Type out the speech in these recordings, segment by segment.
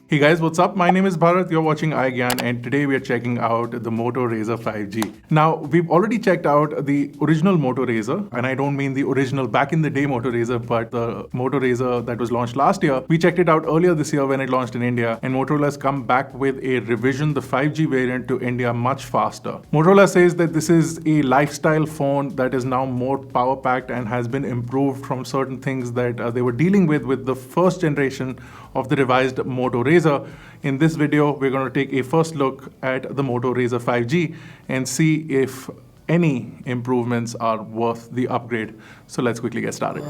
Hey guys, what's up? My name is Bharat, you're watching iGyan, and today we are checking out the Moto Razr 5G. Now, we've already checked out the original Moto Razr, and I don't mean the original back in the day Moto Razr, but the Moto Razr that was launched last year. We checked it out earlier this year when it launched in India, and Motorola has come back with a revision, the 5G variant, to India much faster. Motorola says that this is a lifestyle phone that is now more power packed and has been improved from certain things that they were dealing with the first generation of the revised Moto Razr. In this video, we're going to take a first look at the Moto Razr 5G and see if any improvements are worth the upgrade. So let's quickly get started.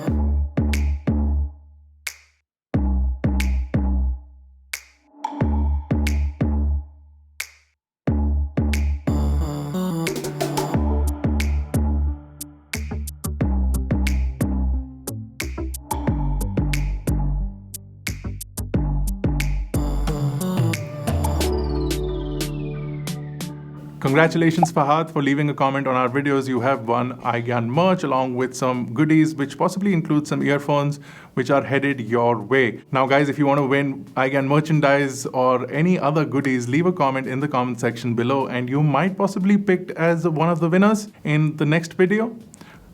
Congratulations, Fahad, for leaving a comment on our videos. You have won iGyan merch along with some goodies, which possibly include some earphones, which are headed your way. Now, guys, if you want to win iGyan merchandise or any other goodies, leave a comment in the comment section below, and you might possibly be picked as one of the winners in the next video.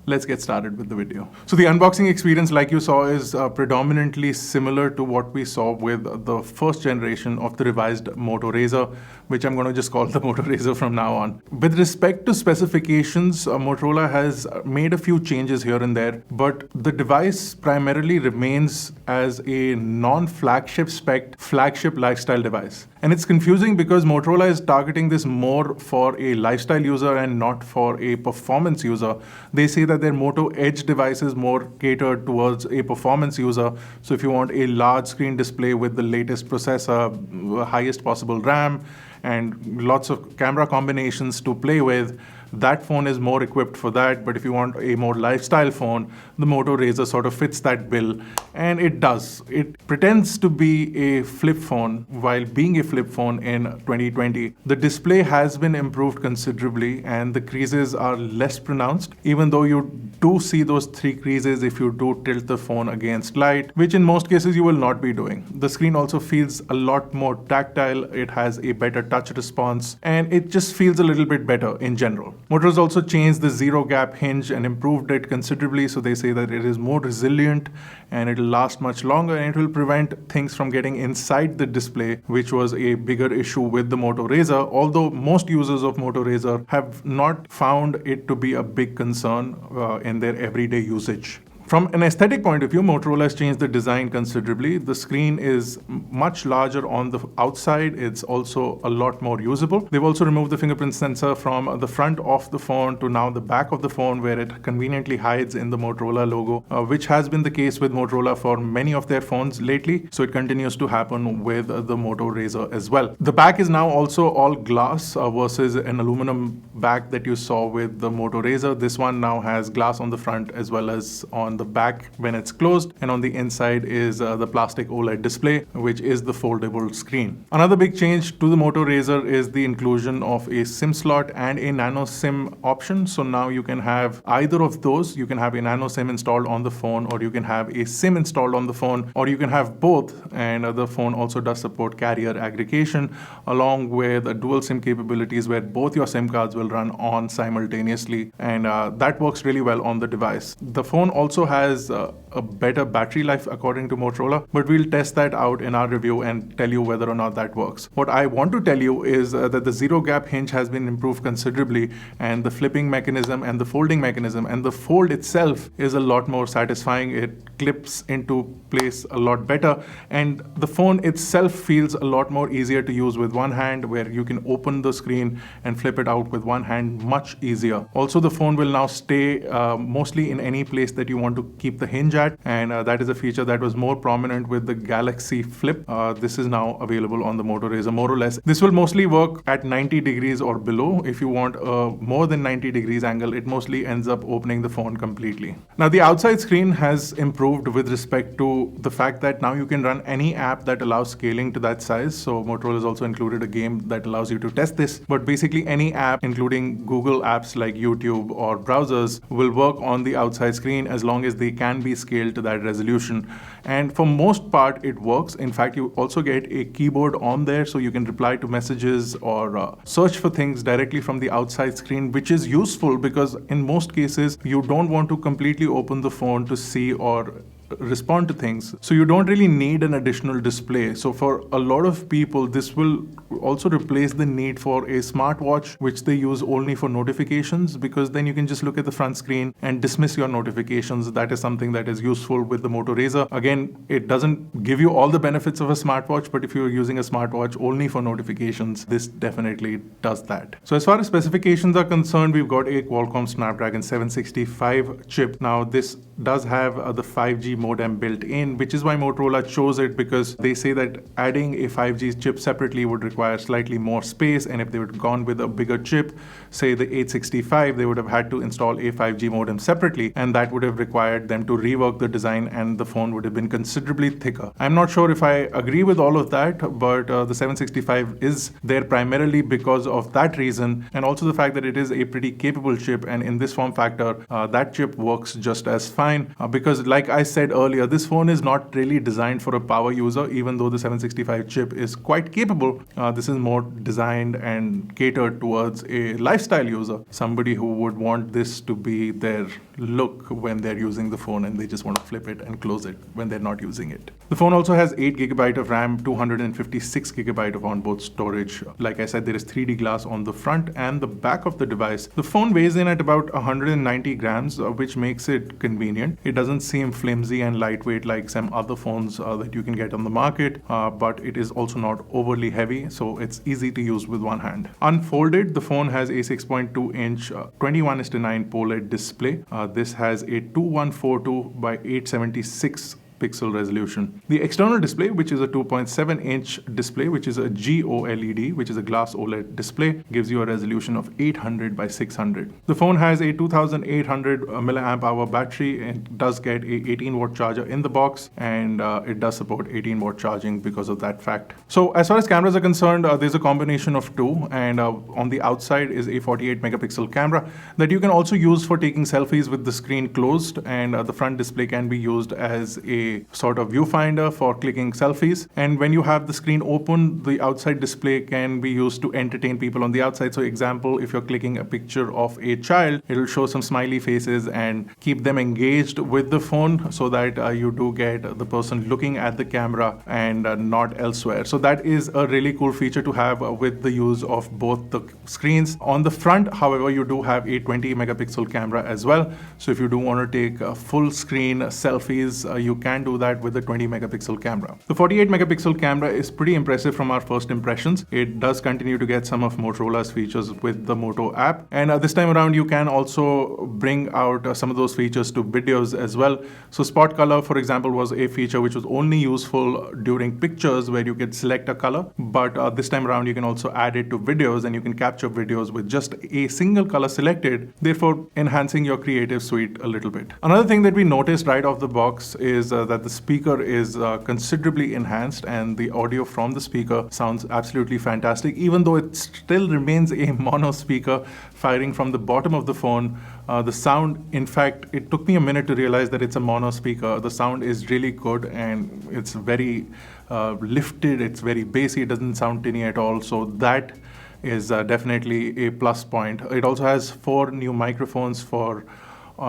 Let's get started with the video. So the unboxing experience, like you saw, is predominantly similar to what we saw with the first generation of the revised Moto Razr, which I'm going to just call the Moto Razr from now on. With respect to specifications, Motorola has made a few changes here and there, but the device primarily remains as a non-flagship spec flagship lifestyle device. And it's confusing because Motorola is targeting this more for a lifestyle user and not for a performance user. They say that their Moto Edge device is more catered towards a performance user. So if you want a large screen display with the latest processor, highest possible RAM, and lots of camera combinations to play with, that phone is more equipped for that. But if you want a more lifestyle phone, the Moto Razr sort of fits that bill, and it does. It pretends to be a flip phone while being a flip phone in 2020. The display has been improved considerably, and the creases are less pronounced, even though you do see those 3 creases if you do tilt the phone against light, which in most cases you will not be doing. The screen also feels a lot more tactile. It has a better touch response, and it just feels a little bit better in general. Motorola also changed the zero gap hinge and improved it considerably, so they say that it is more resilient and it will last much longer, and it will prevent things from getting inside the display, which was a bigger issue with the Moto Razr, although most users of Moto Razr have not found it to be a big concern in their everyday usage. From an aesthetic point of view, Motorola has changed the design considerably. The screen is much larger on the outside. It's also a lot more usable. They've also removed the fingerprint sensor from the front of the phone to now the back of the phone, where it conveniently hides in the Motorola logo, which has been the case with Motorola for many of their phones lately. So it continues to happen with the Moto Razr as well. The back is now also all glass versus an aluminum back that you saw with the Moto Razr. This one now has glass on the front as well as on the back when it's closed, and on the inside is the plastic OLED display, which is the foldable screen. Another big change to the Moto Razr is the inclusion of a SIM slot and a nano SIM option. So now you can have either of those. You can have a nano SIM installed on the phone, or you can have a SIM installed on the phone, or you can have both. And the phone also does support carrier aggregation along with dual SIM capabilities, where both your SIM cards will run on simultaneously, and that works really well on the device. The phone also has a better battery life according to Motorola, but we'll test that out in our review and tell you whether or not that works. What I want to tell you is that the zero gap hinge has been improved considerably, and the flipping mechanism and the folding mechanism and the fold itself is a lot more satisfying. It clips into place a lot better, and the phone itself feels a lot more easier to use with one hand, where you can open the screen and flip it out with one hand much easier. Also, the phone will now stay mostly in any place that you want to keep the hinge at, and that is a feature that was more prominent with the Galaxy Flip. This is now available on the Moto Razr more or less. This will mostly work at 90 degrees or below. If you want a more than 90 degrees angle, it mostly ends up opening the phone completely. Now, the outside screen has improved with respect to the fact that now you can run any app that allows scaling to that size. So Motorola has also included a game that allows you to test this, but basically any app, including Google apps like YouTube or browsers, will work on the outside screen as long long as they can be scaled to that resolution. And for most part, it works. In fact, you also get a keyboard on there, so you can reply to messages or search for things directly from the outside screen, which is useful because in most cases, you don't want to completely open the phone to see or respond to things. So you don't really need an additional display. So for a lot of people, this will also replace the need for a smartwatch, which they use only for notifications, because then you can just look at the front screen and dismiss your notifications. That is something that is useful with the Moto Razr. Again, it doesn't give you all the benefits of a smartwatch, but if you're using a smartwatch only for notifications, this definitely does that. So as far as specifications are concerned, we've got a Qualcomm Snapdragon 765 chip. Now this does have the 5G modem built in, which is why Motorola chose it, because they say that adding a 5G chip separately would require slightly more space, and if they would have gone with a bigger chip, say the 865, they would have had to install a 5G modem separately, and that would have required them to rework the design, and the phone would have been considerably thicker. I'm not sure if I agree with all of that, but the 765 is there primarily because of that reason, and also the fact that it is a pretty capable chip, and in this form factor, that chip works just as fine, because like I said earlier, this phone is not really designed for a power user, even though the 765 chip is quite capable. This is more designed and catered towards a lifestyle user, somebody who would want this to be their look when they're using the phone and they just want to flip it and close it when they're not using it. The phone also has 8GB of RAM, 256GB of onboard storage. Like I said, there is 3D glass on the front and the back of the device. The phone weighs in at about 190 grams, which makes it convenient. It doesn't seem flimsy and lightweight like some other phones that you can get on the market, but it is also not overly heavy, so it's easy to use with one hand. Unfolded, the phone has a 6.2-inch 21:9 POLED display. This has a 2142 by 876 pixel resolution. The external display, which is a 2.7-inch display, which is a GOLED, which is a glass OLED display, gives you a resolution of 800 by 600. The phone has a 2800 milliamp hour battery. It does get a 18-watt charger in the box, and it does support 18-watt charging because of that fact. So as far as cameras are concerned, there's a combination of two, and on the outside is a 48-megapixel camera that you can also use for taking selfies with the screen closed, and the front display can be used as a sort of viewfinder for clicking selfies. And when you have the screen open, the outside display can be used to entertain people on the outside. So example, if you're clicking a picture of a child, it'll show some smiley faces and keep them engaged with the phone so that you do get the person looking at the camera and not elsewhere. So that is a really cool feature to have with the use of both the screens. On the front, however, you do have a 20-megapixel camera as well. So if you do want to take full screen selfies, you can do that with the 20-megapixel camera. The 48-megapixel camera is pretty impressive from our first impressions. It does continue to get some of Motorola's features with the Moto app, and this time around you can also bring out some of those features to videos as well. So spot color, for example, was a feature which was only useful during pictures where you could select a color, but this time around you can also add it to videos, and you can capture videos with just a single color selected, therefore enhancing your creative suite a little bit. Another thing that we noticed right off the box is that the speaker is considerably enhanced, and the audio from the speaker sounds absolutely fantastic, even though it still remains a mono speaker firing from the bottom of the phone. The sound, in fact, it took me a minute to realize that it's a mono speaker. The sound is really good, and it's very lifted, it's very bassy, it doesn't sound tinny at all, so that is definitely a plus point. It also has 4 new microphones for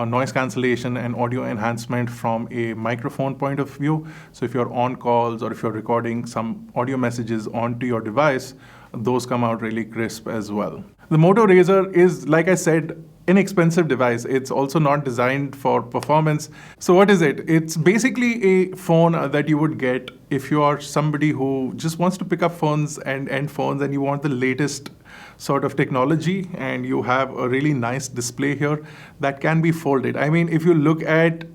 noise cancellation and audio enhancement from a microphone point of view. So if you're on calls or if you're recording some audio messages onto your device, those come out really crisp as well. The Moto Razr is, like I said, inexpensive device. It's also not designed for performance. So what is it? It's basically a phone that you would get if you are somebody who just wants to pick up phones and end phones, and you want the latest sort of technology, and you have a really nice display here that can be folded. I mean, if you look at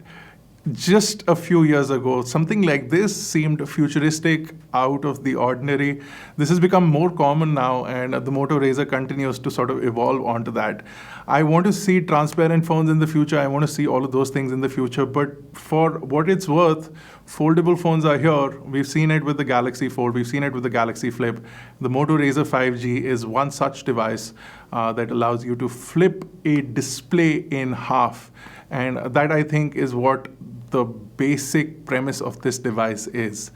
just a few years ago, something like this seemed futuristic, out of the ordinary. This has become more common now, and the Moto Razr continues to sort of evolve onto that. I want to see transparent phones in the future. I want to see all of those things in the future. But for what it's worth, foldable phones are here. We've seen it with the Galaxy Fold. We've seen it with the Galaxy Flip. The Moto Razr 5G is one such device that allows you to flip a display in half. And that, I think, is what the basic premise of this device is.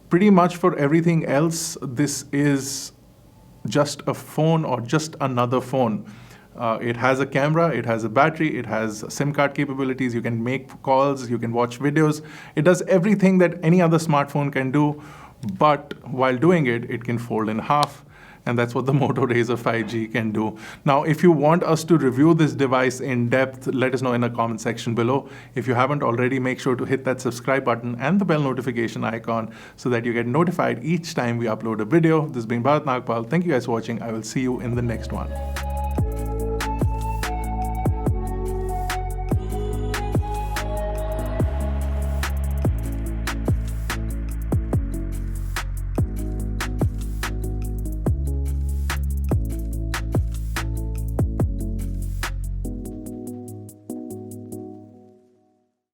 Pretty much for everything else, this is just a phone or just another phone. It has a camera, it has a battery, it has SIM card capabilities, you can make calls, you can watch videos. It does everything that any other smartphone can do, but while doing it, it can fold in half. And that's what the Moto Razr 5G can do. Now, if you want us to review this device in depth, let us know in the comment section below. If you haven't already, make sure to hit that subscribe button and the bell notification icon so that you get notified each time we upload a video. This has been Bharat Nagpal. Thank you guys for watching. I will see you in the next one.